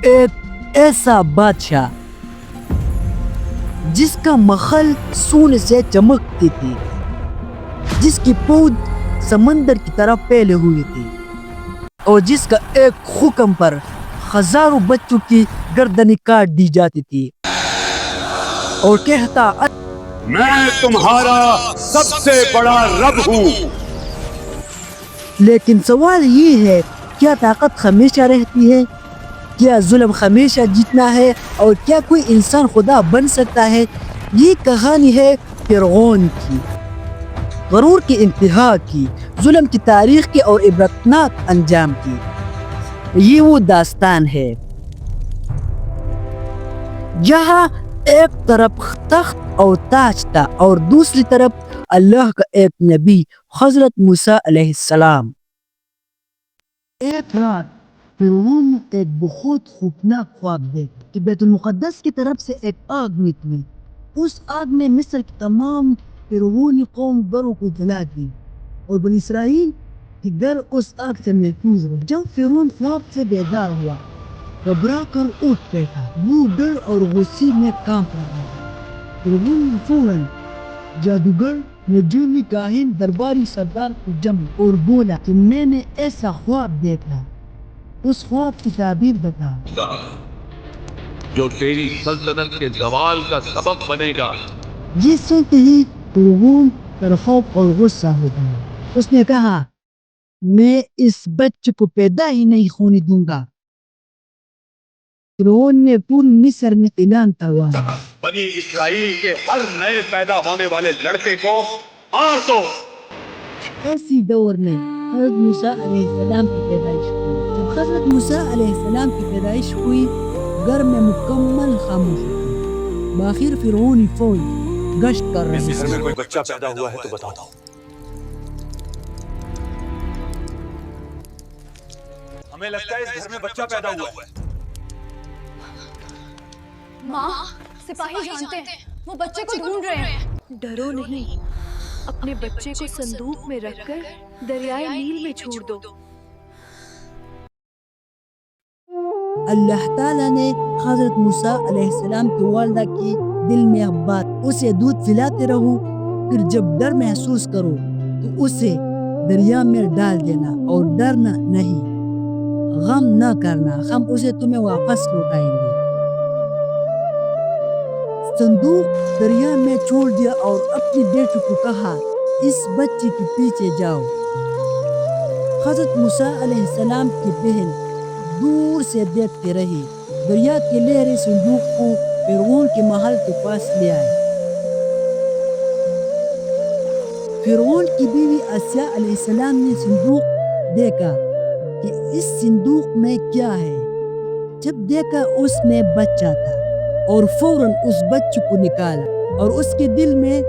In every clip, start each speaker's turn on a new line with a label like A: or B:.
A: ایک ایسا بادشاہ جس کا مخل سونے سے چمکتی تھی، جس کی پود سمندر کی طرف پھیلی ہوئی تھی، اور جس کا ایک حکم پر ہزاروں بچوں کی گردنیں کاٹ دی جاتی تھی، اور کہتا
B: میں تمہارا سب سے بڑا رب ہوں۔
A: لیکن سوال یہ ہے، کیا طاقت ہمیشہ رہتی ہے؟ کیا ظلم ہمیشہ جیتنا ہے؟ اور کیا کوئی انسان خدا بن سکتا ہے؟ یہ کہانی ہے فرعون کی، غرور کی انتہا کی، ظلم کی تاریخ کی اور عبرتناک انجام کی۔ یہ وہ داستان ہے جہاں ایک طرف تخت اور تاج تھا اور دوسری طرف اللہ کا ایک نبی حضرت موسیٰ علیہ السلام۔ ایک رات فرعون نے ایک بہت خوفناک خواب دیکھا کہ بیت المقدس کی طرف سے ایک آگ نکلی۔ اس آگ نے مصر کی تمام فرعونی قوم گھروں کو جلا دی اور بنی اسرائیل کے گھر اس آگ سے محفوظ رہے۔ جب فرعون خواب سے بیدار ہوا، گھبرا کر اٹھ بیٹھا، وہ ڈر اور غصے میں کانپ رہا تھا۔ فرعون نے فوراً جادوگر، نجومی، کاہن، درباری سردار کو جمع اور بولا کہ میں نے ایسا خواب دیکھا، اس خواب کی تعبیر بتا۔
C: جو تیری سلطنت کے زوال کا سبب بنے گا۔
A: یہ سنتے ہی فرعون پر خوف اور غصہ ہو گیا۔ اس نے کہا، میں اس بچے کو پیدا ہی نہیں ہونے دوں گا۔ فرعون نے پوری مصر میں اعلان کروایا،
B: بنی اسرائیل کے ہر نئے پیدا ہونے والے لڑکے کو مار دو۔
A: اسی دور میں حضرت موسیٰ علیہ السلام کی پیدائش ہوئی۔ جب حضرت موسیٰ علیہ السلام کی پیدائش ہوئی، گھر میں مکمل خاموشی تھی۔ باہر فرعونی فوج گشت کر رہی
B: اس گھر میں کوئی بچہ پیدا ہوا ہے تو بتا دو۔ ہمیں لگتا ہے اس گھر میں بچہ پیدا ہوا ہے۔
D: ماں، سپاہی جانتے ہیں وہ بچے کو ڈھونڈ رہے ہیں۔
E: ڈرو نہیں، اپنے بچے کو صندوق میں رکھ کر دریائے نیل میں چھوڑ دو۔
A: اللہ تعالیٰ نے حضرت موسیٰ علیہ السلام کی والدہ کی دل میں بات، اسے دودھ پلاتے رہو، پھر جب ڈر محسوس کرو تو اسے دریا میں ڈال دینا اور ڈرنا نہیں، غم نہ کرنا، ہم اسے تمہیں واپس لوٹائیں گے۔ صندوق دریا میں چھوڑ دیا اور اپنی بیٹی کو کہا، اس بچے کے پیچھے جاؤ۔ حضرت موسیٰ علیہ السلام کی بہن دور سے دیکھتے رہی۔ دریا کی لہریں صندوق کو فرعون کے محل کے پاس لے آئے۔ فرعون کی بیوی آسیہ علیہ السلام نے صندوق دیکھا کہ اس صندوق میں کیا ہے۔ جب دیکھا اس میں بچہ تھا اور فوراً اس بچے کو نکالا، اور اس کے دل میں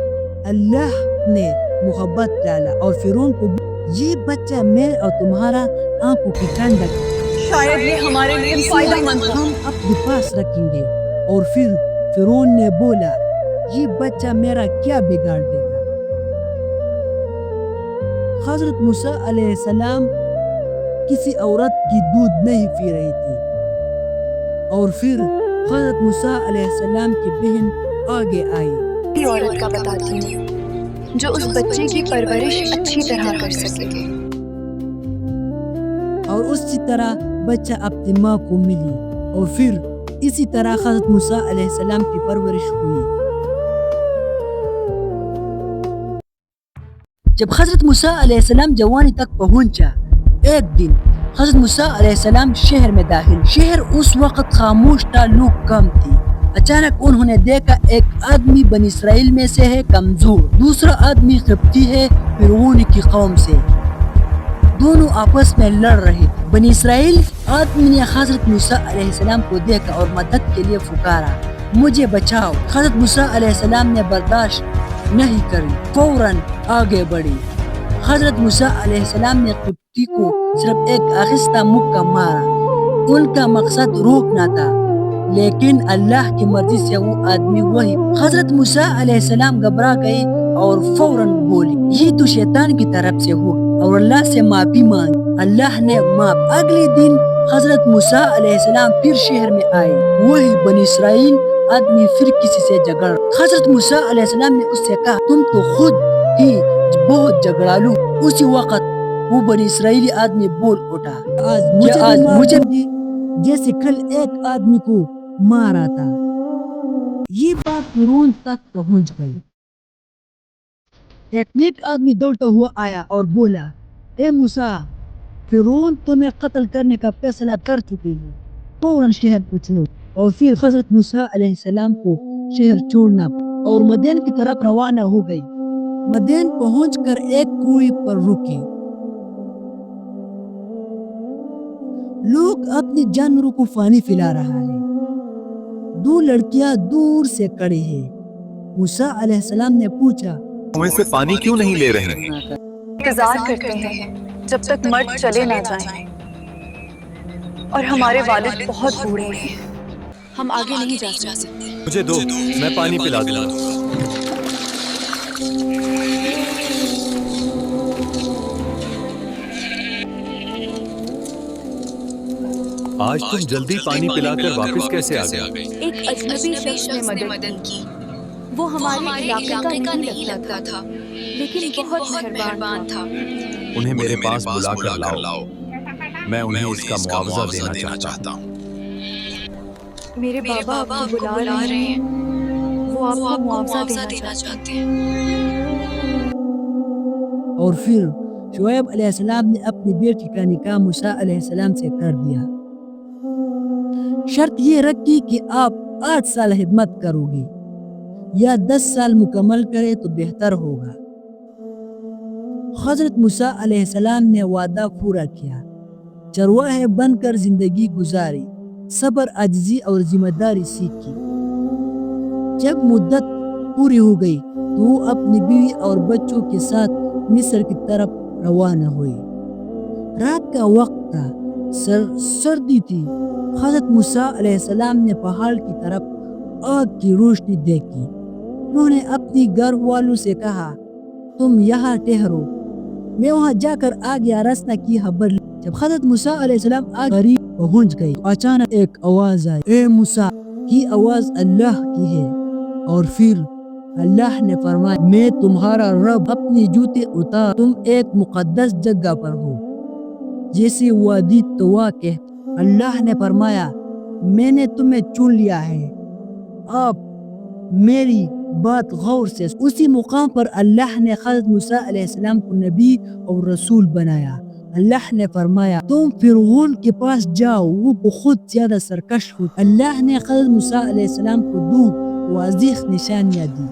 A: اللہ نے محبت ڈالا اور فرعون کو یہ بچہ میرے اور تمہارا آنکھوں کی ٹھنڈک،
D: شاید یہ ہمارے لیے فائدہ مند ہو۔
A: ہم اپنے پاس رکھیں گے۔ اور پھر فرعون نے بولا، یہ بچہ میرا کیا بگاڑ دے گا؟ حضرت موسیٰ علیہ السلام کسی عورت کی دودھ نہیں پی رہی تھی، اور پھر حضرت موسیٰ علیہ السلام کی بہن آگے آئی۔
E: عورت کا بتاتی ہوں جو اس بچے کی پرورش اچھی طرح کر سکے۔
A: اور اسی طرح بچہ اپنی ماں کو ملی، اور پھر اسی طرح حضرت موسیٰ علیہ السلام کی پرورش ہوئی۔ جب حضرت موسیٰ علیہ السلام جوانی تک پہنچا، ایک دن حضرت موسیٰ علیہ السلام شہر میں داخل۔ شہر اس وقت خاموش تھا، لوگ کم تھے۔ اچانک انہوں نے دیکھا ایک آدمی بنی اسرائیل میں سے ہے کمزور، دوسرا آدمی قبطی ہے فرعون کی قوم سے، دونوں آپس میں لڑ رہے تھے۔ بنی اسرائیل آدمی نے حضرت موسیٰ علیہ السلام کو دیکھا اور مدد کے لیے پکارا، مجھے بچاؤ۔ حضرت موسیٰ علیہ السلام نے برداشت نہیں کری، فوراً آگے بڑھی۔ حضرت موسیٰ علیہ السلام نے قبطی کو صرف ایک آہستہ مکہ مارا۔ ان کا مقصد روکنا تھا، لیکن اللہ کی مرضی سے وہ آدمی وہی۔ حضرت موسیٰ علیہ السلام گھبرا گئے اور فوراً بولے، یہ تو شیطان کی طرف سے ہو، اور اللہ سے معافی مانگی۔ اللہ نے معاف. اگلے دن حضرت موسیٰ علیہ السلام پھر شہر میں آئے. وہی بنی اسرائیل آدمی پھر کسی سے جھگڑ. حضرت موسیٰ علیہ السلام نے اس سے کہا تم تو خود ہی بہت جھگڑالو. اسی وقت وہ بنی اسرائیلی آدمی بول اٹھا آج مجھے جیسے کل ایک آدمی کو مارا تھا. یہ بات فرعون تک پہنچ گئی. ایک نیک آدمی دوڑتا ہوا آیا اور بولا اے موسیٰ فرعون تمہیں قتل کرنے کا فیصلہ کر چکے ہیں. فوراً شہر کو چھوڑو. اور پھر حضرت موسیٰ علیہ السلام کو شہر چھوڑنا اور مدین کی طرف روانہ ہو گئی. مدین پہنچ کر ایک کنویں پر رکی. لوگ اپنے جانوروں کو پانی پلا رہا ہے. دو لڑکیاں دور سے کھڑی ہیں. موسیٰ علیہ السلام نے پوچھا
F: کنویں سے پانی کیوں نہیں لے رہے ہیں؟
D: انتظار کرتے ہیں جب تک مرد چلے نہ جائیں اور ہمارے والد بہت بوڑھے ہیں. ہم آگے نہیں جا سکتے.
F: مجھے دو میں پانی پلا دوں. آج تم جلدی پانی پلا کر واپس کیسے آ گئے؟
E: ایک اجنبی شخص نے مدد کی. وہ ہمارے علاقے کا نہیں لگتا تھا لیکن بہت مہربان تھا.
F: انہیں میرے پاس بلا کر لاؤ. میں انہیں اس کا معاوضہ دینا چاہتا ہوں.
E: میرے بابا آپ کو بلا رہے ہیں. وہ آپ کو معاوضہ دینا چاہتے ہیں.
A: اور پھر شعیب علیہ السلام نے اپنی بیٹی کا نکاح موسیٰ علیہ السلام سے کر دیا. شرط یہ رکھی کہ آپ 8 سال خدمت کرو گے یا 10 سال مکمل کرے تو بہتر ہوگا. حضرت موسیٰ علیہ السلام نے وعدہ پورا کیا. چرواہے بن کر زندگی گزاری. صبر عاجزی اور ذمہ داری سیکھی. جب مدت پوری ہو گئی تو وہ اپنی بیوی اور بچوں کے ساتھ مصر کی طرف روانہ ہوئی. رات کا وقت تھا. سردی تھی. حضرت موسیٰ علیہ السلام نے پہاڑ کی طرف آگ کی روشنی دیکھی. انہوں نے اپنی گھر والوں سے کہا تم یہاں ٹھہرو میں وہاں جا کر آگ یا رسنا کی خبر. جب حضرت موسیٰ علیہ السلام آگ قریب پہنچ گئی اچانک ایک آواز آئی اے موسیٰ. یہ آواز اللہ کی ہے. اور پھر اللہ نے فرمایا میں تمہارا رب. اپنے جوتے اتار تم ایک مقدس جگہ پر ہو جیسے وادی طوا کے. اللہ نے فرمایا میں نے تمہیں چن لیا ہے. آپ میری بات غور سے. اسی مقام پر اللہ نے حضرت موسیٰ علیہ السلام کو نبی اور رسول بنایا. اللہ نے فرمایا تم فرعون کے پاس جاؤ وہ بہت زیادہ سرکش ہو. اللہ نے حضرت موسیٰ علیہ السلام کو 2 واضح نشانیاں دی.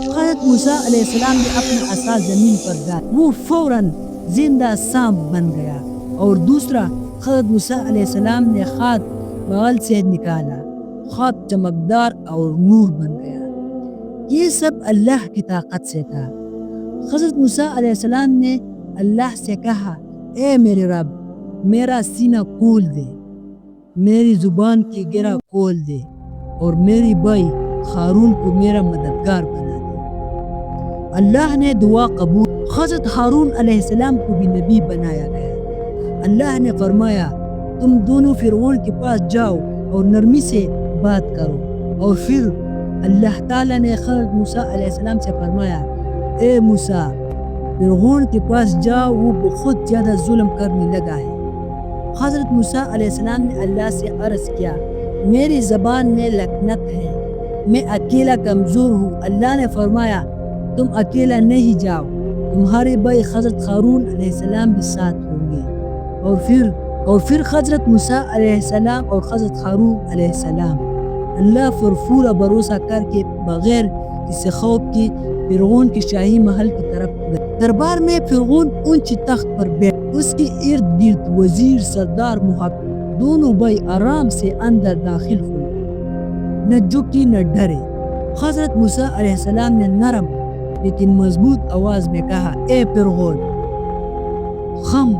A: حضرت موسیٰ علیہ السلام نے اپنا عصا زمین پر ڈالا. وہ فوراً زندہ سانپ بن گیا. اور دوسرا حضرت موسیٰ علیہ السلام نے خط بغل سے نکالا. خط چمکدار اور نور بن گیا. یہ سب اللہ کی طاقت سے تھا. حضرت موسیٰ علیہ السلام نے اللہ سے کہا اے میرے رب میرا سینہ کھول دے. میری زبان کی گرہ کھول دے اور میری بھائی ہارون کو میرا مددگار بنا دے. اللہ نے دعا قبول. حضرت ہارون علیہ السلام کو بھی نبی بنایا گیا. اللہ نے فرمایا تم دونوں فرعون کے پاس جاؤ اور نرمی سے بات کرو. اور پھر اللہ تعالیٰ نے حضرت موسیٰ علیہ السلام سے فرمایا اے موسیٰ فرعون کے پاس جاؤ وہ بہت زیادہ ظلم کرنے لگا ہے. حضرت موسیٰ علیہ السلام نے اللہ سے عرض کیا میری زبان میں لکنت ہے میں اکیلا کمزور ہوں. اللہ نے فرمایا تم اکیلا نہیں جاؤ تمہارے بھائی حضرت ہارون علیہ السلام بھی ساتھ ہوں گے. اور پھر حضرت موسیٰ علیہ السلام اور حضرت ہارون علیہ السلام اللہ پر پورا بھروسہ کر کے بغیر کسی خوف کی فرعون کی شاہی محل کی طرف گئے. دربار میں فرعون اونچی تخت پر بیٹھ. اس کے ارد گرد وزیر سردار محقق دونوں بھائی آرام سے اندر داخل ہوئے. نہ جھکی نہ ڈرے. حضرت موسیٰ علیہ السلام نے نرم لیکن مضبوط آواز میں کہا اے فرعون ہم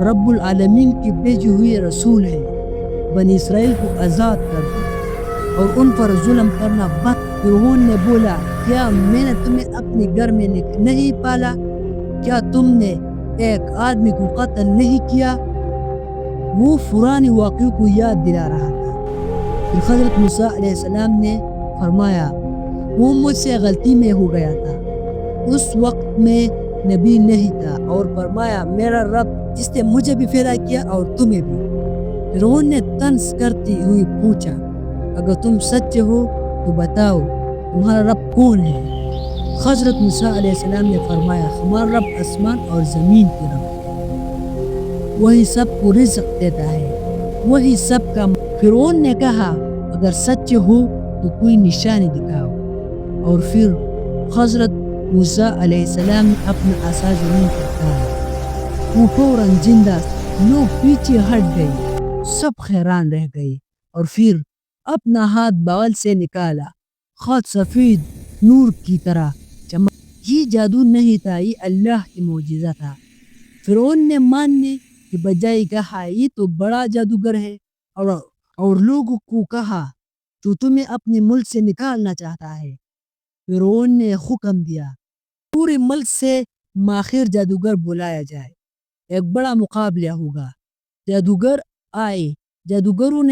A: رب العالمین کی بھیجے ہوئے رسول ہیں. بنی اسرائیل کو آزاد کر دو اور ان پر ظلم کرنا بند. فرعون نے بولا کیا میں نے تمہیں اپنے گھر میں نہیں پالا؟ کیا تم نے ایک آدمی کو قتل نہیں کیا؟ وہ پرانے واقعوں کو یاد دلا رہا تھا۔ پھر حضرت موسیٰ علیہ السلام نے فرمایا وہ مجھ سے غلطی میں ہو گیا تھا، اس وقت میں نبی نہیں تھا، اور فرمایا میرا رب جس نے مجھے بھی پیدا کیا اور تمہیں بھی۔ فرعون نے طنز کرتی ہوئی پوچھا اگر تم سچے ہو تو بتاؤ تمہارا رب کون ہے؟ حضرت موسیٰ علیہ السلام نے فرمایا ہمارا رب آسمان اور زمین کے رب ہے، وہی سب کو رزق دیتا ہے، وہی سب کا۔ فرعون نے کہا اگر سچے ہو تو کوئی نشانی دکھاؤ، اور پھر حضرت موسیٰ علیہ السلام نے اپنا عصا زمین پر ڈالا، وہ فوراً زندہ۔ لوگ پیچھے ہٹ گئے، سب حیران رہ گئے، اور پھر اپنا ہاتھ بغل سے نکالا، خط سفید نور کی طرح چمک۔ یہ جادو نہیں تھا، یہ اللہ کی معجزہ تھا۔ فرعون نے ماننے کے بجائے کہا یہ تو بڑا جادوگر ہے، اور لوگوں کو کہا جو تمہیں اپنے ملک سے نکالنا چاہتا ہے۔ فرعون نے حکم دیا پورے ملک سے ماہر جادوگر بلایا جائے، ایک بڑا مقابلہ ہوگا۔ جادوگر آئے، جادوگروں نے